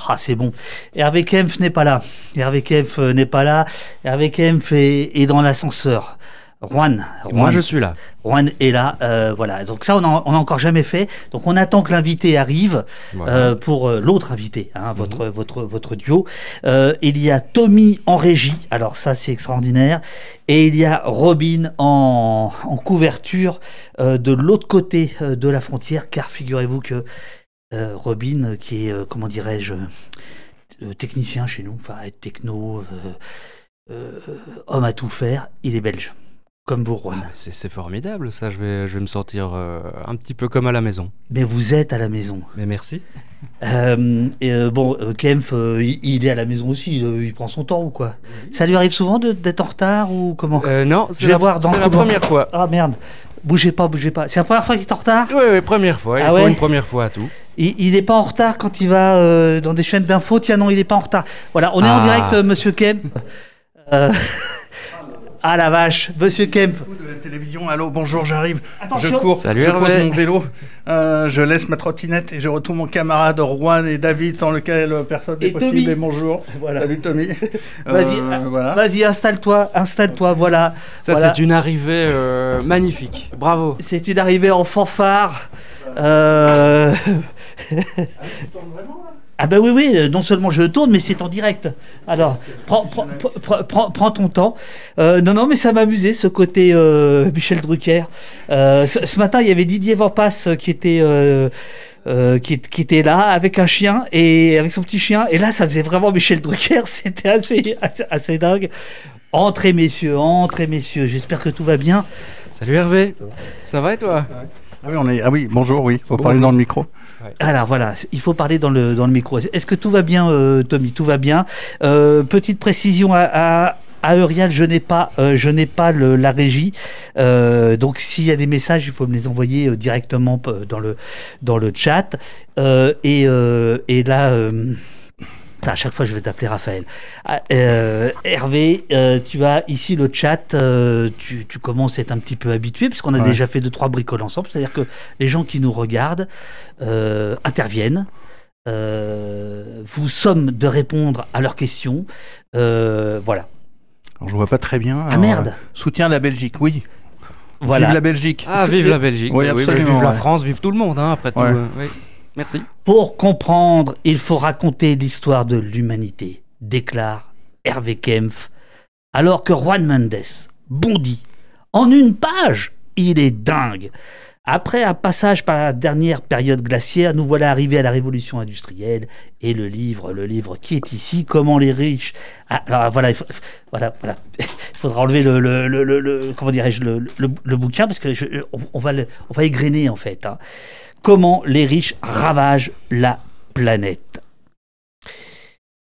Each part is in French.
Ah, c'est bon. Hervé Kempf n'est pas là. Hervé Kempf n'est pas là. Hervé Kempf est dans l'ascenseur. Moi, je suis là. Juan est là, voilà. Donc ça, on a encore jamais fait. Donc on attend que l'invité arrive Voilà. pour l'autre invité, hein, votre duo. Il y a Tommy en régie. Alors ça, c'est extraordinaire. Et il y a Robin en couverture de l'autre côté de la frontière, car figurez-vous que Robin, qui est, comment dirais-je, technicien chez nous, enfin être techno, homme à tout faire, il est belge. Comme vous, Juan. Ah, c'est formidable, ça. Je vais me sentir un petit peu comme à la maison. Mais vous êtes à la maison. Mais merci. Kempf, il est à la maison aussi. Il prend son temps ou quoi? Ça lui arrive souvent d'être en retard ou comment? Non, Je vais voir dans c'est le la couloir. première fois. Ah merde. Bougez pas. C'est la première fois qu'il est en retard? Oui, première fois. Il faut une première fois à tout. Il n'est pas en retard quand il va dans des chaînes d'infos. Tiens, non, il n'est pas en retard. Voilà, on est en direct, monsieur Kempf. Ah la vache, monsieur Kempf. De la télévision, allô, bonjour, j'arrive. Attention. Je cours, Salut, je pose Hervé. mon vélo, je laisse ma trottinette et je retrouve mon camarade Juan et David sans lequel personne n'est Et possible. Tommy. Et bonjour. Voilà. Salut Tommy. Vas-y, voilà. vas-y, installe-toi, voilà. Ça, Voilà. c'est une arrivée magnifique. Bravo. C'est une arrivée en fanfare. Ah ben oui, non seulement je tourne, mais c'est en direct. Alors, prends ton temps. Non, mais ça m'a amusé, ce côté Michel Drucker. Ce matin, il y avait Didier Vampas qui était là avec un chien et avec son petit chien. Et là, ça faisait vraiment Michel Drucker. C'était assez dingue. Entrez, messieurs. J'espère que tout va bien. Salut Hervé. Ça va et toi? Ah oui, bonjour, oui, faut parler dans le micro. Alors voilà, il faut parler dans le micro. Est-ce que tout va bien, Tommy? Tout va bien. Petite précision à Eurial, je n'ai pas la régie. Donc s'il y a des messages, il faut me les envoyer directement dans le chat. Et là. À chaque fois, je vais t'appeler Raphaël. Hervé, tu as ici le chat. Tu commences à être un petit peu habitué, puisqu'on a déjà fait 2-3 bricoles ensemble. C'est-à-dire que les gens qui nous regardent interviennent. Vous somme de répondre à leurs questions. Voilà. Alors, je vois pas très bien. Ah merde. Soutien à la Belgique, oui. Voilà. Vive la Belgique. Ah, vive la Belgique. Oui, absolument, vive la ouais. France, vive tout le monde, hein, après tout. Ouais. Oui. Merci. Pour comprendre, il faut raconter l'histoire de l'humanité, déclare Hervé Kempf, alors que Juan Mendes bondit. En une page, il est dingue. Après un passage par la dernière période glaciaire, nous voilà arrivés à la révolution industrielle et le livre qui est ici, comment les riches... Ah, alors voilà, il faudra enlever comment dirais-je, le bouquin parce que on va égrener en fait. Hein. Comment les riches ravagent la planète.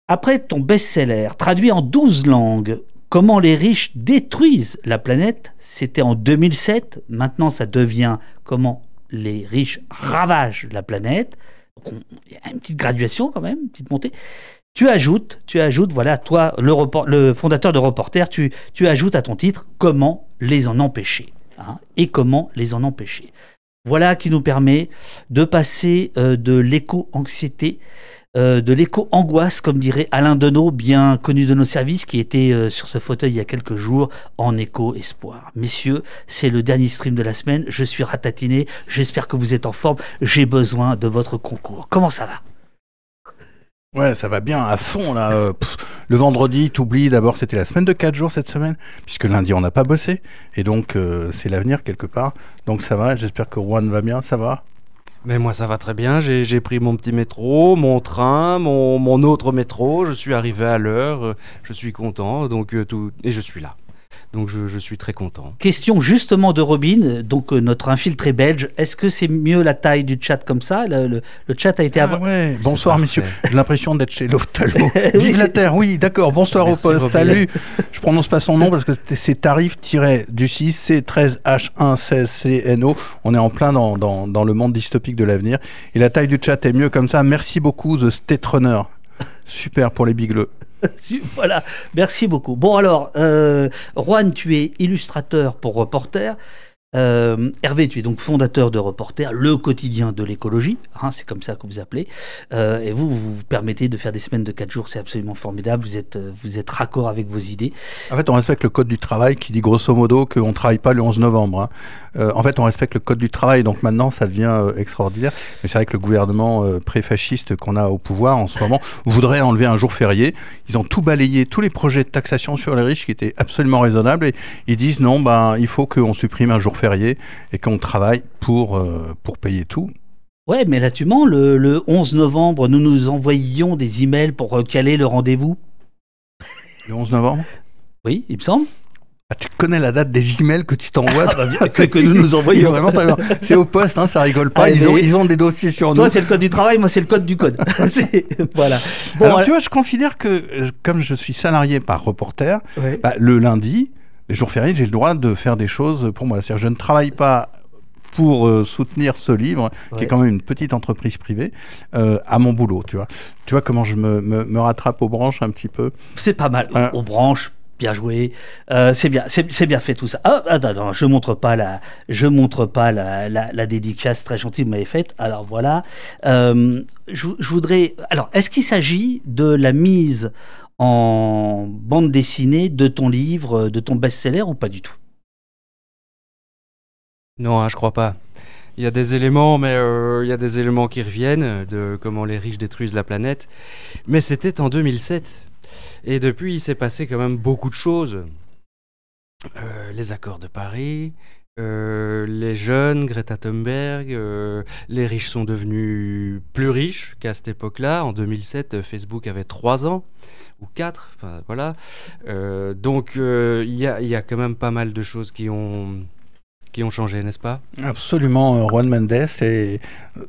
Après ton best-seller, traduit en 12 langues, Comment les riches détruisent la planète, c'était en 2007. Maintenant, ça devient Comment les riches ravagent la planète. Il y a une petite graduation quand même, une petite montée. Tu ajoutes, voilà, toi, le fondateur de Reporter, tu ajoutes à ton titre Comment les en empêcher. Hein, et comment les en empêcher. Voilà qui nous permet de passer de l'éco-anxiété, de l'éco-angoisse, comme dirait Alain Deneau, bien connu de nos services, qui était sur ce fauteuil il y a quelques jours, en éco-espoir. Messieurs, c'est le dernier stream de la semaine, je suis ratatiné, j'espère que vous êtes en forme, j'ai besoin de votre concours. Comment ça va ? Ouais, ça va bien, à fond là. Le vendredi, t'oublies d'abord, c'était la semaine de 4 jours cette semaine, puisque lundi on n'a pas bossé, et donc c'est l'avenir quelque part. Donc ça va, j'espère que Juan va bien, ça va ? Mais moi ça va très bien, j'ai pris mon petit métro, mon train, mon autre métro, je suis arrivé à l'heure, je suis content, donc et je suis là. Donc je suis très content. Question justement de Robin, donc notre infiltré belge. Est-ce que c'est mieux la taille du chat comme ça ? Le chat a été avant. Ouais. Bonsoir messieurs, j'ai l'impression d'être chez l'ophtalmo. Oui, Vive la Terre, oui, d'accord, bonsoir Merci, au poste, Robin. salut. Je prononce pas son nom parce que c'est tarif-du6 C13H116CNO. On est en plein dans le monde dystopique de l'avenir. Et la taille du chat est mieux comme ça. Merci beaucoup, The State Runner. Super pour les bigleux. Voilà, merci beaucoup. Bon alors, Juan, tu es illustrateur pour Reporter. Hervé, tu es donc fondateur de Reporter, le quotidien de l'écologie, hein, c'est comme ça que vous appelez, et vous permettez de faire des semaines de 4 jours, c'est absolument formidable, vous êtes raccord avec vos idées. En fait, on respecte le code du travail qui dit grosso modo qu'on ne travaille pas le 11 novembre. Hein. En fait, on respecte le code du travail, donc maintenant, ça devient extraordinaire. Mais c'est vrai que le gouvernement pré-fasciste qu'on a au pouvoir en ce moment voudrait enlever un jour férié. Ils ont tout balayé, tous les projets de taxation sur les riches qui étaient absolument raisonnables, et ils disent non, il faut qu'on supprime un jour férié et qu'on travaille pour payer tout. Ouais, mais là tu mens, le 11 novembre, nous envoyions des emails pour caler le rendez-vous. Le 11 novembre ? Oui, il me semble. Ah, tu connais la date des emails que tu t'envoies que nous envoyons. Vraiment, c'est au poste, hein, ça rigole pas. Ils ont des dossiers sur nous. Toi, c'est le code du travail, moi, c'est le code du code. Voilà. Bon, alors, tu vois, je considère que, comme je suis salarié par Reporter, ouais. Le lundi, les jours fériés, j'ai le droit de faire des choses pour moi. C'est-à-dire, je ne travaille pas pour soutenir ce livre, qui est quand même une petite entreprise privée, à mon boulot, tu vois. Tu vois comment je me rattrape aux branches un petit peu. C'est pas mal, aux branches. Bien joué, c'est bien fait tout ça. Ah non, je montre pas la dédicace très gentille que vous m'avez faite. Alors voilà, je voudrais. Alors, est-ce qu'il s'agit de la mise en bande dessinée de ton livre, de ton best-seller ou pas du tout? Non, je crois pas. Il y a des éléments, mais il y a des éléments qui reviennent de comment les riches détruisent la planète. Mais c'était en 2007. Et depuis, il s'est passé quand même beaucoup de choses. Les accords de Paris, les jeunes, Greta Thunberg, les riches sont devenus plus riches qu'à cette époque-là. En 2007, Facebook avait 3 ans, ou 4, enfin voilà. Donc il y a quand même pas mal de choses qui ont changé, n'est-ce pas? Absolument, Juan Mendes.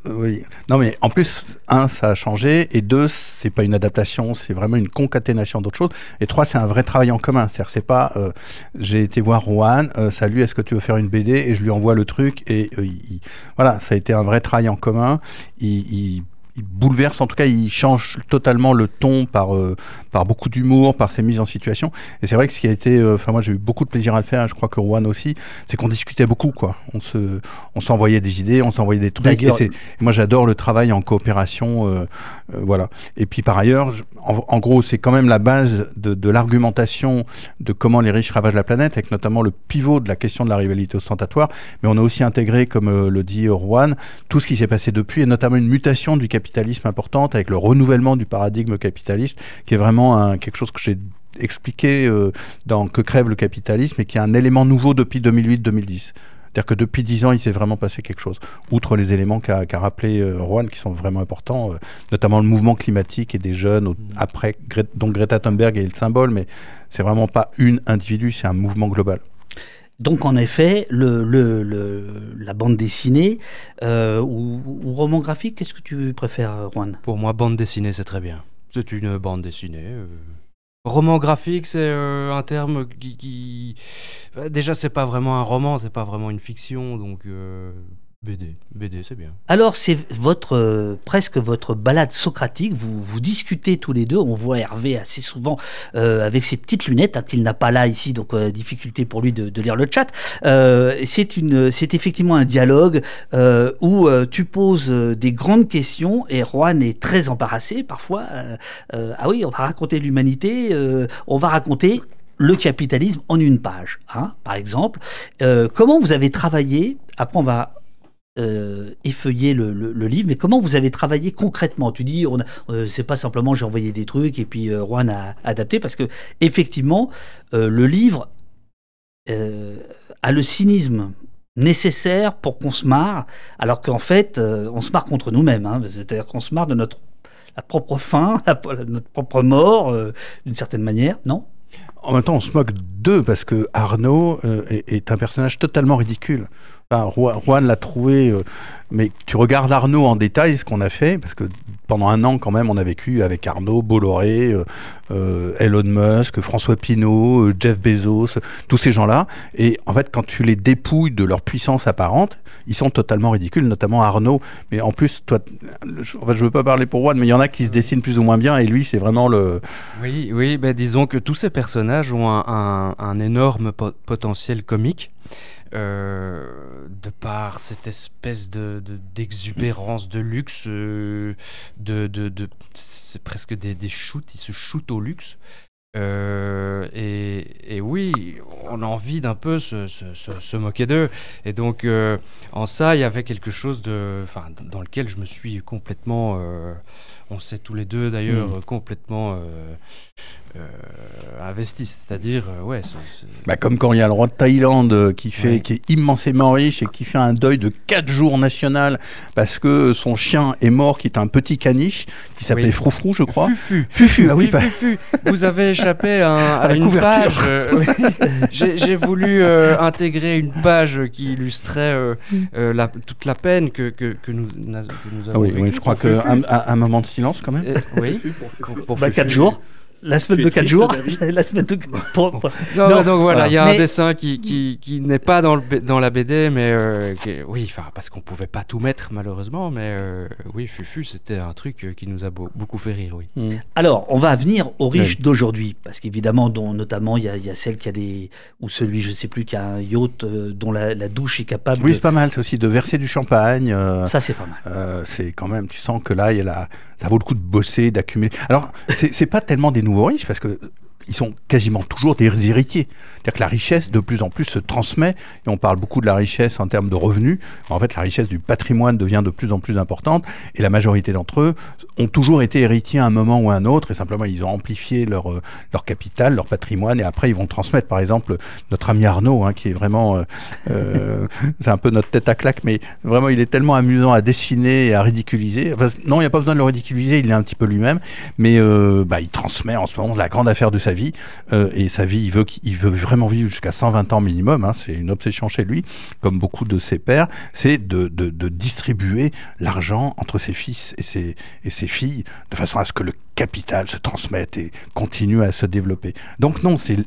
Oui. Non, mais en plus, 1, ça a changé, et 2, c'est pas une adaptation, c'est vraiment une concaténation d'autres choses, et 3, c'est un vrai travail en commun. C'est-à-dire, c'est pas j'ai été voir Juan, salut, est-ce que tu veux faire une BD, et je lui envoie le truc, et voilà, ça a été un vrai travail en commun. Il bouleverse, en tout cas, il change totalement le ton par beaucoup d'humour, par ses mises en situation. Et c'est vrai que ce qui a été, moi j'ai eu beaucoup de plaisir à le faire, je crois que Juan aussi, c'est qu'on discutait beaucoup, quoi. On s'envoyait des idées, on s'envoyait des trucs. Et moi j'adore le travail en coopération, voilà. Et puis par ailleurs, en gros, c'est quand même la base de l'argumentation de comment les riches ravagent la planète, avec notamment le pivot de la question de la rivalité ostentatoire. Mais on a aussi intégré, comme le dit Juan, tout ce qui s'est passé depuis, et notamment une mutation du capitalisme importante, avec le renouvellement du paradigme capitaliste, qui est vraiment quelque chose que j'ai expliqué dans Que crève le capitalisme, et qui est un élément nouveau depuis 2008-2010. C'est-à-dire que depuis 10 ans, il s'est vraiment passé quelque chose. Outre les éléments qu'a rappelé Juan, qui sont vraiment importants, notamment le mouvement climatique et des jeunes, après, dont Greta Thunberg est le symbole, mais c'est vraiment pas une individu, c'est un mouvement global. Donc en effet, la bande dessinée ou roman graphique, qu'est-ce que tu préfères, Juan? Pour moi, bande dessinée, c'est très bien. C'est une bande dessinée. Roman graphique, c'est un terme qui... Déjà, c'est pas vraiment un roman, c'est pas vraiment une fiction, donc... BD, c'est bien. Alors, c'est presque votre balade socratique. Vous discutez tous les deux. On voit Hervé assez souvent avec ses petites lunettes, hein, qu'il n'a pas là ici, donc difficulté pour lui de lire le chat. C'est effectivement un dialogue où tu poses des grandes questions, et Juan est très embarrassé parfois. Ah oui, on va raconter l'humanité, on va raconter le capitalisme en une page, hein, par exemple. Comment vous avez travaillé? Après, on va effeuiller le livre, mais comment vous avez travaillé concrètement? Tu dis, c'est pas simplement j'ai envoyé des trucs et puis Juan a adapté, parce que effectivement, le livre a le cynisme nécessaire pour qu'on se marre, alors qu'en fait, on se marre contre nous-mêmes. Hein, c'est-à-dire qu'on se marre de notre propre faim, notre propre mort, d'une certaine manière, non? En même temps, on se moque d'eux, parce que Arnaud est un personnage totalement ridicule. Enfin, Juan l'a trouvé, mais tu regardes Arnaud en détail, ce qu'on a fait, parce que pendant 1 an, quand même, on a vécu avec Arnaud, Bolloré, Elon Musk, François Pinault, Jeff Bezos, tous ces gens-là. Et en fait, quand tu les dépouilles de leur puissance apparente, ils sont totalement ridicules, notamment Arnaud. Mais en plus, toi, je veux pas parler pour Juan, mais il y en a qui se dessinent plus ou moins bien, et lui, c'est vraiment le... Oui, disons que tous ces personnages ont un énorme potentiel comique. de par cette espèce d'exubérance, de luxe, c'est presque des shoots, ils se shootent au luxe. Et oui, on a envie d'un peu se moquer d'eux. Et donc, en ça, il y avait quelque chose dans lequel je me suis complètement, on sait tous les deux d'ailleurs, complètement investi. C'est-à-dire, comme quand il y a le roi de Thaïlande qui est immensément riche et qui fait un deuil de 4 jours national parce que son chien est mort, qui est un petit caniche qui s'appelait Froufrou, je crois. Fufu, ah oui. Fufu. Vous avez échappé à une page. J'ai voulu intégrer une page qui illustrait toute la peine que nous avons vécue. Oui, je crois qu'un moment de silence quand même. Oui. Pour 4 jours. La semaine de 4 jours. La semaine de... Non, donc voilà, il y a un dessin qui n'est pas dans la BD, mais parce qu'on pouvait pas tout mettre malheureusement, mais oui, Fufu, c'était un truc qui nous a beaucoup fait rire, oui. Alors, on va venir aux riches d'aujourd'hui, parce qu'évidemment, notamment, il y a celle qui a ou celui, je sais plus, qui a un yacht dont la douche est capable. Oui, c'est pas mal, c'est aussi de verser du champagne. Ça, c'est pas mal. C'est quand même, tu sens que là, ça vaut le coup de bosser, d'accumuler. Alors, c'est pas tellement des nouveaux riches, parce que ils sont quasiment toujours des héritiers. C'est-à-dire que la richesse, de plus en plus, se transmet, et on parle beaucoup de la richesse en termes de revenus. En fait, la richesse du patrimoine devient de plus en plus importante, et la majorité d'entre eux ont toujours été héritiers à un moment ou à un autre, et simplement, ils ont amplifié leur capital, leur patrimoine, et après, ils vont transmettre. Par exemple, notre ami Arnaud, qui est vraiment... c'est un peu notre tête à claque, mais vraiment, il est tellement amusant à dessiner et à ridiculiser. Enfin, non, il n'y a pas besoin de le ridiculiser, il l'est un petit peu lui-même, mais il transmet en ce moment la grande affaire de sa vie, et sa vie, il veut vraiment vivre jusqu'à 120 ans minimum, c'est une obsession chez lui, comme beaucoup de ses pères, c'est de distribuer l'argent entre ses fils et ses filles, de façon à ce que le capital se transmette et continue à se développer. Donc non, c'est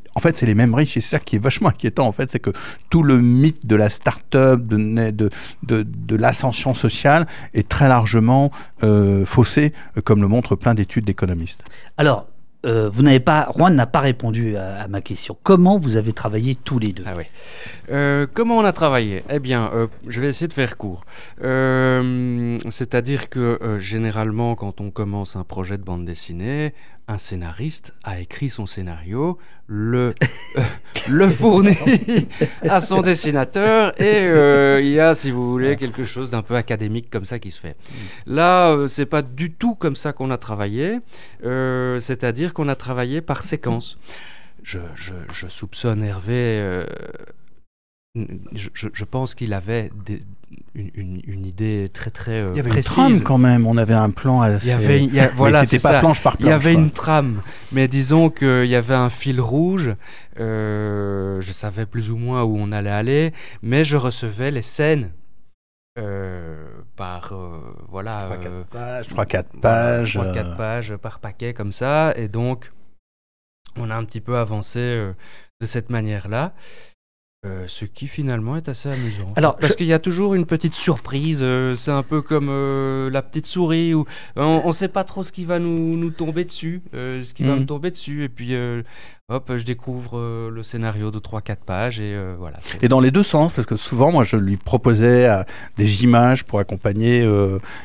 les mêmes riches, et c'est ça qui est vachement inquiétant, en fait, c'est que tout le mythe de la start-up, de l'ascension sociale est très largement faussé, comme le montrent plein d'études d'économistes. Alors, Juan n'a pas répondu à ma question. Comment vous avez travaillé tous les deux? Comment on a travaillé? Eh bien, je vais essayer de faire court. C'est-à-dire que généralement, quand on commence un projet de bande dessinée, un scénariste a écrit son scénario, le fournit à son dessinateur, et il y a, si vous voulez, quelque chose d'un peu académique comme ça qui se fait. Là, c'est pas du tout comme ça qu'on a travaillé, c'est-à-dire qu'on a travaillé par séquence. Je soupçonne Hervé... Je pense qu'il avait une idée très très précise. Il y avait une trame quand même, on avait un plan assez... Voilà, c'était pas planche par planche. Il y avait une trame, mais disons qu'il y avait un fil rouge, je savais plus ou moins où on allait aller, mais je recevais les scènes par 3-4 pages par paquet comme ça, et donc on a un petit peu avancé de cette manière-là. Ce qui finalement est assez amusant. Parce qu'il y a toujours une petite surprise, c'est un peu comme la petite souris, où on ne sait pas trop ce qui va nous tomber dessus, va me tomber dessus, et puis hop, je découvre le scénario de 3-4 pages, et voilà. Et dans les deux sens, parce que souvent, moi, je lui proposais des images pour accompagner,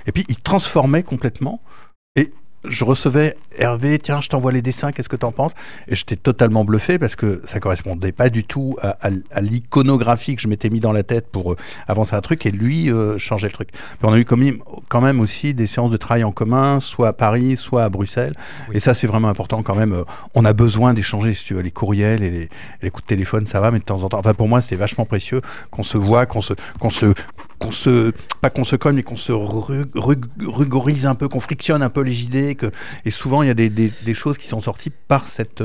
et puis il transformait complètement, et je recevais Hervé, tiens, je t'envoie les dessins, qu'est-ce que t'en penses? Et j'étais totalement bluffé parce que ça correspondait pas du tout à l'iconographie que je m'étais mis dans la tête pour avancer un truc, et lui changeait le truc. Puis on a eu quand même aussi des séances de travail en commun, soit à Paris, soit à Bruxelles. Oui. Et ça, c'est vraiment important quand même. On a besoin d'échanger, si tu veux, les courriels et les coups de téléphone, ça va, mais de temps en temps, enfin pour moi, c'était vachement précieux qu'on se voit, pas qu'on se cogne, mais qu'on se rugorise un peu, qu'on frictionne un peu les idées, et souvent il y a des choses qui sont sorties par cette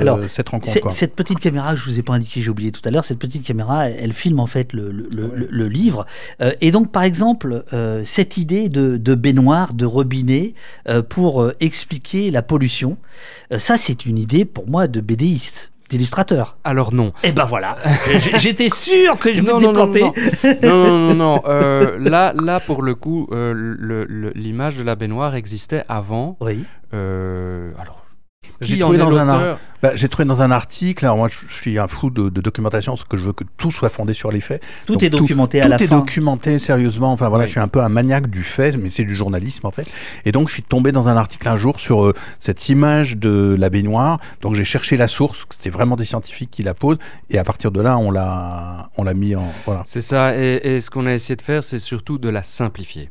rencontre. Cette petite caméra, je vous ai pas indiqué, j'ai oublié tout à l'heure, cette petite caméra, elle filme en fait le livre. Et donc par exemple, cette idée de baignoire, de robinet, pour expliquer la pollution, ça c'est une idée pour moi de BDiste. Illustrateur. Alors non. Eh ben voilà. J'étais sûr que je m'étais planté. Non. Là, pour le coup, l'image de la baignoire existait avant. Oui. Alors, J'ai Qui en trouvé est dans l'auteur? j'ai trouvé dans un article. Alors moi, je suis un fou de documentation, parce que je veux que tout soit fondé sur les faits. Tout Donc, est documenté à la tout est fin. documenté sérieusement. Enfin voilà, Oui. je suis un peu un maniaque du fait, mais c'est du journalisme en fait. Et donc je suis tombé dans un article un jour sur cette image de la baignoire. Donc j'ai cherché la source. C'était vraiment des scientifiques qui la posent. Et à partir de là, on l'a mis en voilà. C'est ça, et ce qu'on a essayé de faire, c'est surtout de la simplifier.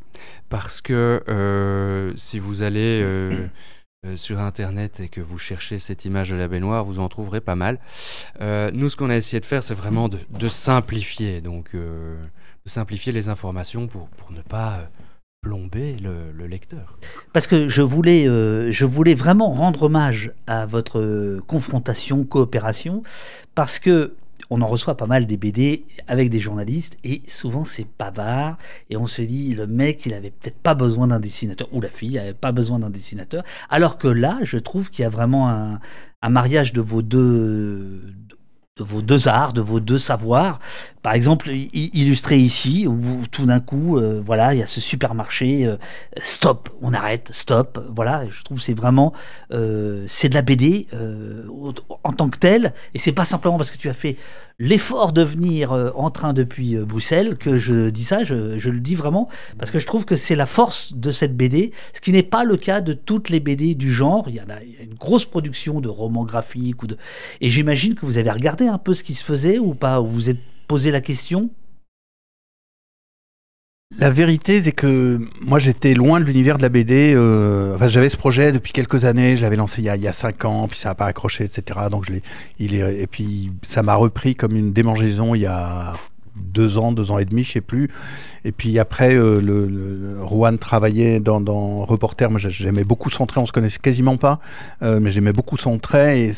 Parce que si vous allez sur Internet et que vous cherchez cette image de la baignoire, vous en trouverez pas mal. Nous, ce qu'on a essayé de faire, c'est vraiment de simplifier, donc de simplifier les informations pour ne pas plomber le lecteur. Parce que je voulais vraiment rendre hommage à votre confrontation, coopération, parce que on en reçoit pas mal des BD avec des journalistes et souvent c'est bavard et on se dit le mec il avait peut-être pas besoin d'un dessinateur ou la fille avait pas besoin d'un dessinateur, alors que là je trouve qu'il y a vraiment un mariage de vos deux arts, de vos deux savoirs. Par exemple, illustré ici, où tout d'un coup, voilà, il y a ce supermarché, stop, on arrête, stop, voilà, je trouve que c'est vraiment, c'est de la BD en tant que telle, et c'est pas simplement parce que tu as fait l'effort de venir en train depuis Bruxelles que je dis ça, je le dis vraiment, parce que je trouve que c'est la force de cette BD, ce qui n'est pas le cas de toutes les BD du genre. Il y a une grosse production de romans graphiques, et j'imagine que vous avez regardé un peu ce qui se faisait ou pas, ou vous êtes posé la question. La vérité, c'est que moi, j'étais loin de l'univers de la BD. Enfin, j'avais ce projet depuis quelques années. Je l'avais lancé il y a 5 ans, puis ça n'a pas accroché, etc. Donc, et puis, ça m'a repris comme une démangeaison il y a 2 ans et demi, je sais plus. Et puis après, Rohan travaillait dans Reporter. Moi, j'aimais beaucoup son trait. On se connaissait quasiment pas, mais j'aimais beaucoup son trait. Et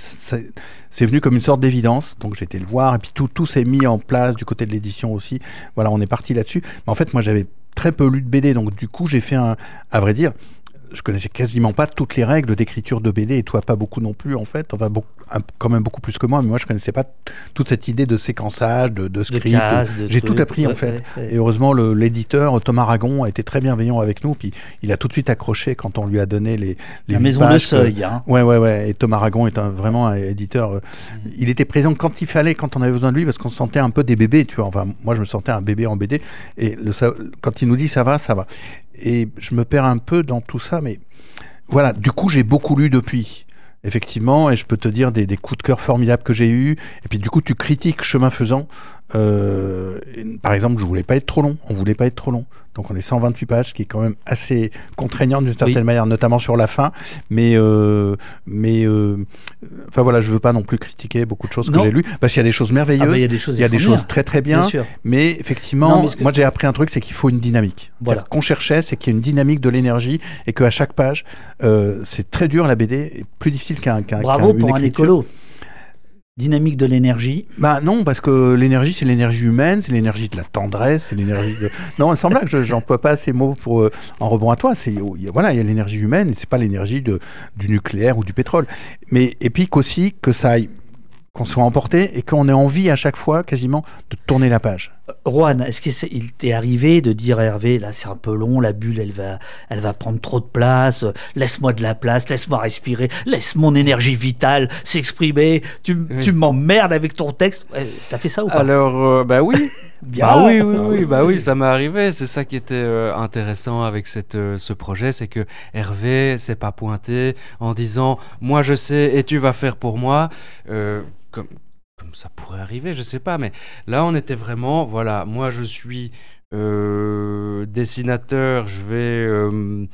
c'est venu comme une sorte d'évidence. Donc j'ai été le voir. Et puis tout s'est mis en place du côté de l'édition aussi. Voilà, on est parti là-dessus. Mais en fait, moi, j'avais très peu lu de BD. Donc du coup, j'ai fait à vrai dire, je connaissais quasiment pas toutes les règles d'écriture de BD, et toi pas beaucoup non plus en fait, enfin quand même beaucoup plus que moi, mais moi je connaissais pas toute cette idée de séquençage, de script, j'ai tout appris en fait. Et heureusement l'éditeur Thomas Ragon a été très bienveillant avec nous, puis il a tout de suite accroché quand on lui a donné les la maison de Seuil. Hein. Ouais, et Thomas Ragon est vraiment un éditeur, il était présent quand il fallait, quand on avait besoin de lui, parce qu'on se sentait un peu des bébés, tu vois, enfin moi je me sentais un bébé en BD, et quand il nous dit ça va. Et je me perds un peu dans tout ça, mais voilà, du coup j'ai beaucoup lu depuis, effectivement, et je peux te dire des coups de cœur formidables que j'ai eus, et puis du coup tu critiques chemin faisant. Par exemple, on voulait pas être trop long, donc on est 128 pages, ce qui est quand même assez contraignant d'une certaine manière, notamment sur la fin, mais enfin voilà, je veux pas non plus critiquer beaucoup de choses que j'ai lues, parce qu'il y a des choses merveilleuses, il y a des choses très très bien, mais effectivement, moi j'ai appris un truc, c'est qu'il faut une dynamique. Voilà. Qu'on cherchait, c'est qu'il y a une dynamique, de l'énergie, et qu'à chaque page, c'est très dur, la BD est plus difficile Bravo pour un écolo. Dynamique de l'énergie. Bah non, parce que l'énergie, c'est l'énergie humaine, c'est l'énergie de la tendresse, c'est l'énergie de... Non, il semble que j'emploie pas ces mots pour en rebond à toi. Voilà, il y a l'énergie humaine, et c'est pas l'énergie du nucléaire ou du pétrole. Mais et puis qu'aussi que ça aille, qu'on soit emporté et qu'on ait envie à chaque fois quasiment de tourner la page. Rohan, est-ce qu'il t'est arrivé de dire à Hervé, là c'est un peu long, la bulle elle va prendre trop de place, laisse-moi de la place, laisse-moi respirer, laisse mon énergie vitale s'exprimer, tu m'emmerdes avec ton texte. T'as fait ça ou pas? Alors, bah oui. Bien. Oui, ça m'est arrivé. C'est ça qui était intéressant avec ce projet, c'est que Hervé s'est pas pointé en disant « moi je sais et tu vas faire pour moi ». Comme ça pourrait arriver, je sais pas, mais là on était vraiment, voilà, moi je suis dessinateur, je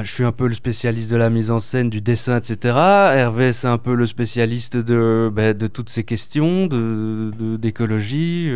suis un peu le spécialiste de la mise en scène, du dessin, etc. Hervé, c'est un peu le spécialiste de toutes ces questions d'écologie.